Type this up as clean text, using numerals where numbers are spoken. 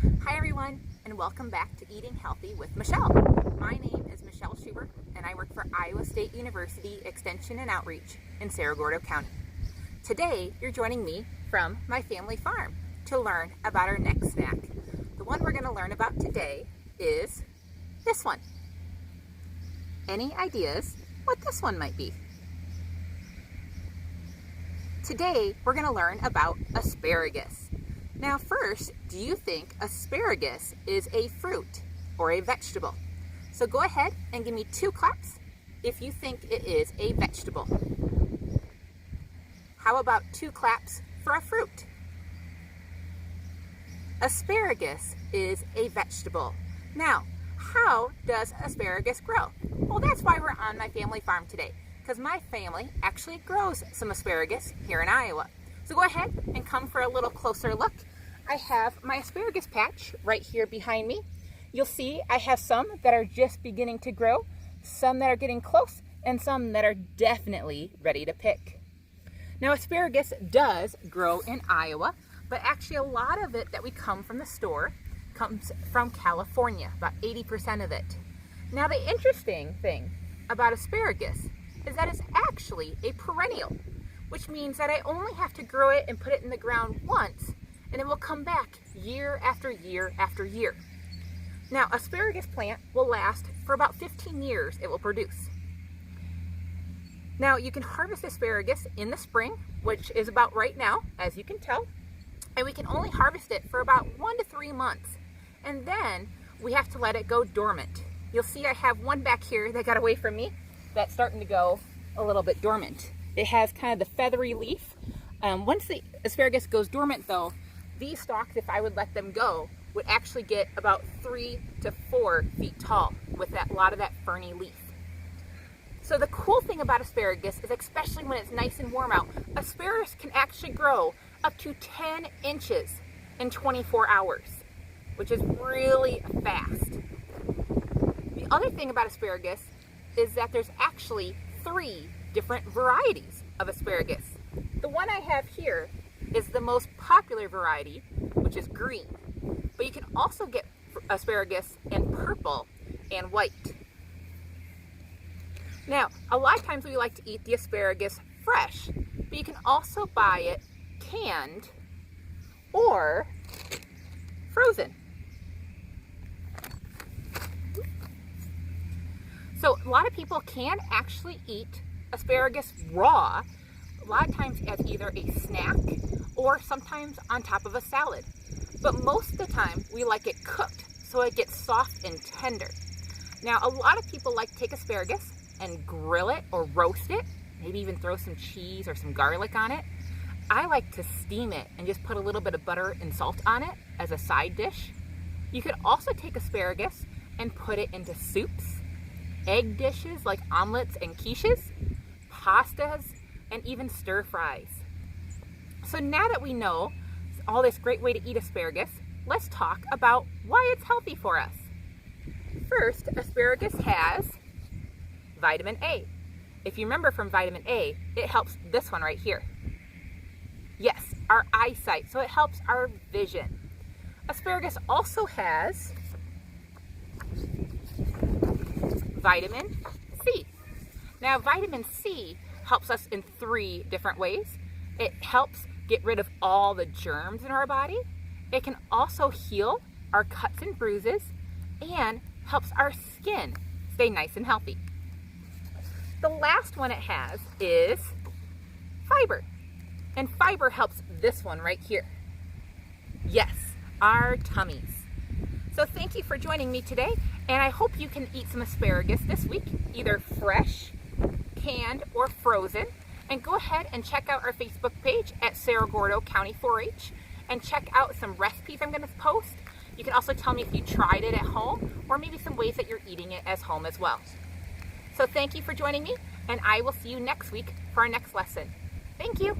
Hi everyone, and welcome back to Eating Healthy with Michelle. My name is Michelle Schubert, and I work for Iowa State University Extension and Outreach in Cerro Gordo County. Today, you're joining me from my family farm to learn about our next snack. The one we're going to learn about today is this one. Any ideas what this one might be? Today, we're going to learn about asparagus. Now first, do you think asparagus is a fruit or a vegetable? So go ahead and give me 2 claps if you think it is a vegetable. How about 2 claps for a fruit? Asparagus is a vegetable. Now, how does asparagus grow? Well, that's why we're on my family farm today, because my family actually grows some asparagus here in Iowa. So go ahead and come for a little closer look. I have my asparagus patch right here behind me. You'll see I have some that are just beginning to grow, some that are getting close, and some that are definitely ready to pick. Now, asparagus does grow in Iowa, but actually a lot of it that we come from the store comes from California, about 80% of it. Now, the interesting thing about asparagus is that it's actually a perennial, which means that I only have to grow it and put it in the ground once, and it will come back year after year after year. Now, asparagus plant will last for about 15 years it will produce. Now, you can harvest asparagus in the spring, which is about right now, as you can tell, and we can only harvest it for about 1 to 3 months, and then we have to let it go dormant. You'll see I have one back here that got away from me that's starting to go a little bit dormant. It has kind of the feathery leaf. Once the asparagus goes dormant though, these stalks, if I would let them go, would actually get about 3 to 4 feet tall with a lot of that ferny leaf. So the cool thing about asparagus is, especially when it's nice and warm out, asparagus can actually grow up to 10 inches in 24 hours, which is really fast. The other thing about asparagus is that there's actually 3 different varieties of asparagus. The one I have here is the most popular variety, which is green. But you can also get asparagus in purple and white. Now, a lot of times we like to eat the asparagus fresh, but you can also buy it canned or frozen. So a lot of people can actually eat asparagus raw, a lot of times as either a snack or sometimes on top of a salad. But most of the time we like it cooked so it gets soft and tender. Now, a lot of people like to take asparagus and grill it or roast it, maybe even throw some cheese or some garlic on it. I like to steam it and just put a little bit of butter and salt on it as a side dish. You could also take asparagus and put it into soups, egg dishes like omelets and quiches, pastas, and even stir fries. So now that we know all this great way to eat asparagus, let's talk about why it's healthy for us. First, asparagus has vitamin A. If you remember from vitamin A, it helps this one right here. Yes, our eyesight, so it helps our vision. Asparagus also has vitamin C. Now, vitamin C helps us in 3 different ways. It helps get rid of all the germs in our body. It can also heal our cuts and bruises and helps our skin stay nice and healthy. The last one it has is fiber. And fiber helps this one right here. Yes, our tummies. So thank you for joining me today, and I hope you can eat some asparagus this week, either fresh, canned, or frozen. And go ahead and check out our Facebook page at Cerro Gordo County 4-H and check out some recipes I'm going to post. You can also tell me if you tried it at home or maybe some ways that you're eating it as home as well. So thank you for joining me, and I will see you next week for our next lesson. Thank you.